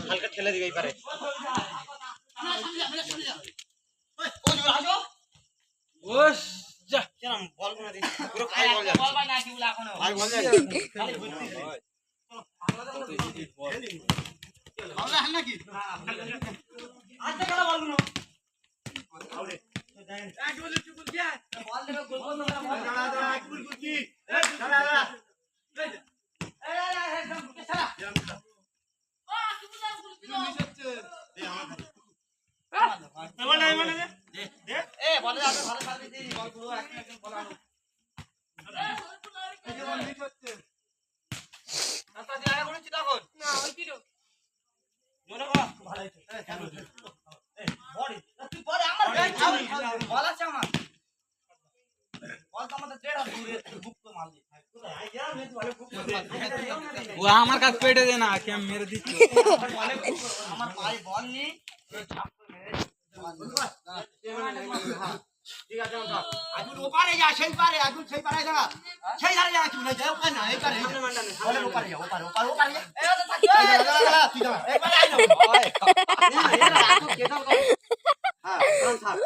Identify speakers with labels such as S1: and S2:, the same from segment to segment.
S1: হালকা ঠেলে দিবে এই পারে বল কোনা দিস পুরো খাই বল যাচ্ছে বল ভাই না কি বলে এখনো ভাই বল যাচ্ছে খালি ঘুরতে বল না নাকি আচ্ছা খেলা বল গুলো আউরে এক বল চুকুল দিয়া বল দেখো গোল গোল না বল দাঁড়া এক বল গুটি দাঁড়া দাঁড়া এই কে ছাড়া ও তুমি না গুল দিও মিশছে দে আমার বল নাই মানে দে দে এ বলে যাবে ভালো সার্ভিস দিই বল পুরো একদম বল আনো এই যে বল মিশছে রাস্তা দিয়ে আগে কোন চিন্তা কর না ওই কি মনে কর ভালো হইছে এই বডি তুই পরে আমার গাই বল আছে আমার বল তো আমাদের দেড় দূরে গুপ্ত মাল দি
S2: वो আমার কাছে পেটে দে না কি আমি মেরে দিচ্ছি
S1: আমার ভাই বল নি ঠিক আছে আজুল ওপারে যা সেই পারে আজুল সেই পারে যা সেই ধারে যা তুমি যাও কেন এই পারে বলে ওপারে যা ওপারে যা এই তো থাক তুই যা এই পারে আই না হ্যাঁ কারণ থাক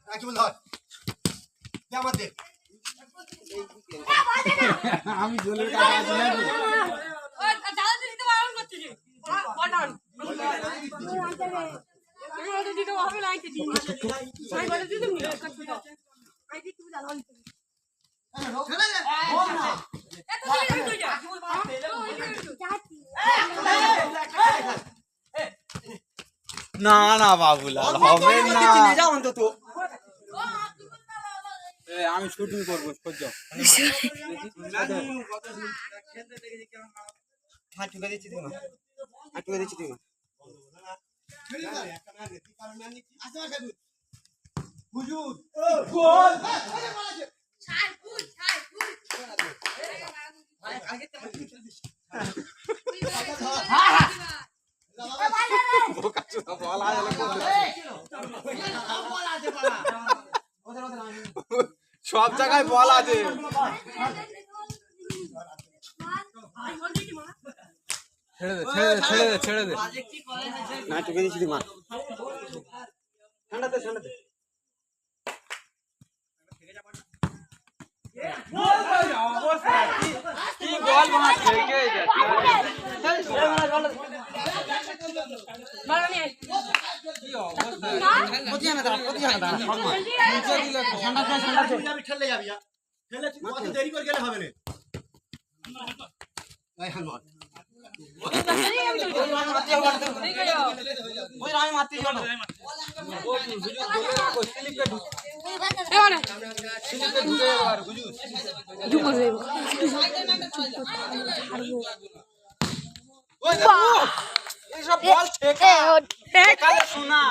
S1: আজুল ধর যা মত দে
S2: আমি জলের কাছে আছি না
S3: ওই দাদা দিতে বারণ করছিস বটান আমি দিতে হবে না আইতে দিন আমি বলে দিতে নি করতে দাও আই দিতে বুঝা হল এত দিন তুই যা
S2: না না বাবুলাল হবে না
S1: যাও অন্তত
S2: আমি শুটিং করবো সহ্য
S1: হাত ঠুকে দিচ্ছি তুমি হাত ঠুকে দিচ্ছি তুমি হুজুর গোল
S3: ছাই ফুল
S1: ভাই আগে তো
S2: বল আয় সব জায়গায় বল আছে ছেড়ে দে
S1: না ঠুকে দিচ্ছি তুমি ঠান্ডাতে
S2: কি বল বানা থেকে যাচ্ছে
S3: মারনি
S2: কি অবস্থা
S1: কোথায় না দাঁড়া
S2: নিচে দিলে
S1: ঠান্ডা যাবি ঠেলে যাবি ঠেলে তুই কত দেরি করে গেলে হবে না এই হাল মার ওই আমি মারতে যাব
S2: স্লিপে ঢুকে আর হুজুর ওই এই সব বল ঠেকা কালে শোনা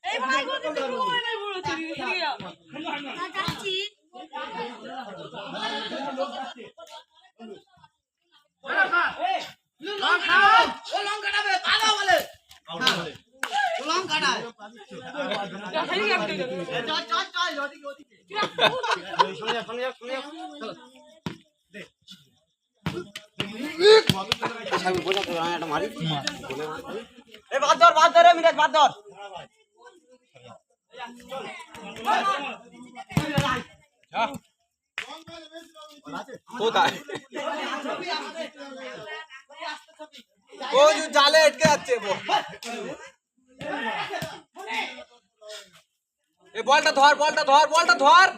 S3: এই ভাই করতে তো মোবাইল নাই বড় চুরি হেরে গেল যাচ্ছি
S1: লঙ্কাটাবে পালা বলে লঙ্কাটা
S3: হেরে গেল
S1: চল ওদিকে শুনে দে আমি বোঝা তো আমি একটা মারি এই বাদ ধর মিরাজ বাদ ধর
S2: কোথায় ও যে জালে আটকে যাচ্ছে এই বলটা ধর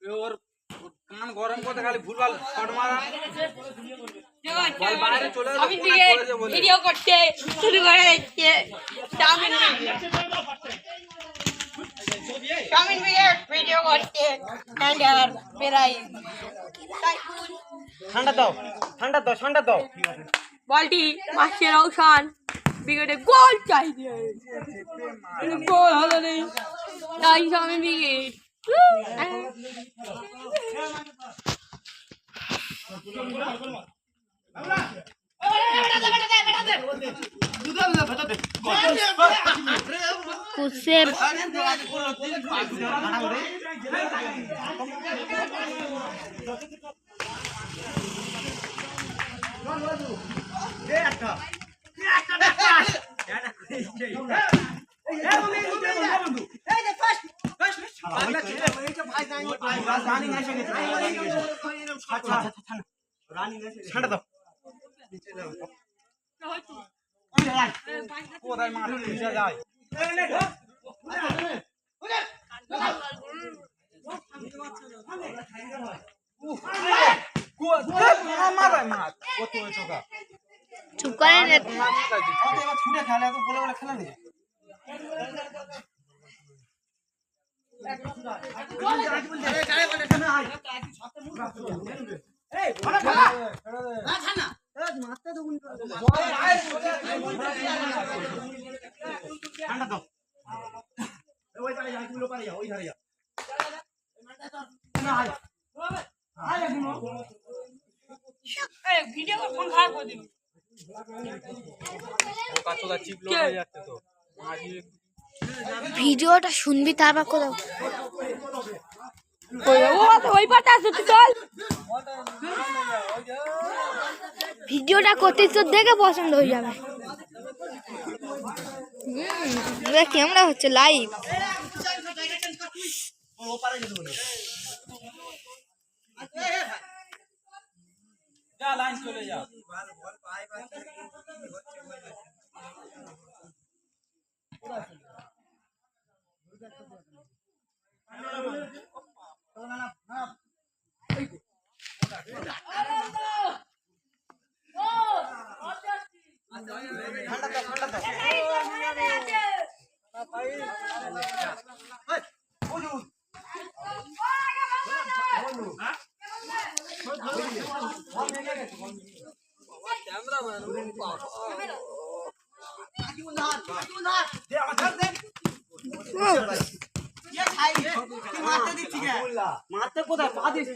S2: ওর কান গরম করতে খালি ভুলভাল শট মারা বল বাইরে চলে যাবে
S3: আমি দিকে ভিডিও করতে শুরু করে দিচ্ছে চাউমিন ভিডিও করতে আর বেরাই
S1: ঠান্ডা দাও ঠান্ডা দাও
S3: বলটি মাসের অবসান বিকেটে গোল চাই দিয়ে গোল হলো নেই তাই চাউমিন বিকেট কুসের
S1: ঠান্ডা দাও
S2: কোথায় মাঠে ভিজে যায়
S3: চুপ করেন
S2: ছুটে খেলে এত বলে বলে খেলা নেই
S1: ঠান্ডা দাও
S3: ভিডিও ফোন খারাপ করে দিবি
S4: ভিডিওটা শুনবি তারপর কোথাও
S3: ওই পাটা আছে তুই চল
S4: ভিডিওটা করতে তো দেখে পছন্দ হয়ে যাবে ক্যামেরা হচ্ছে লাইভ
S2: যা লাইন চলে যা
S1: মারতে কোথায় পা দিস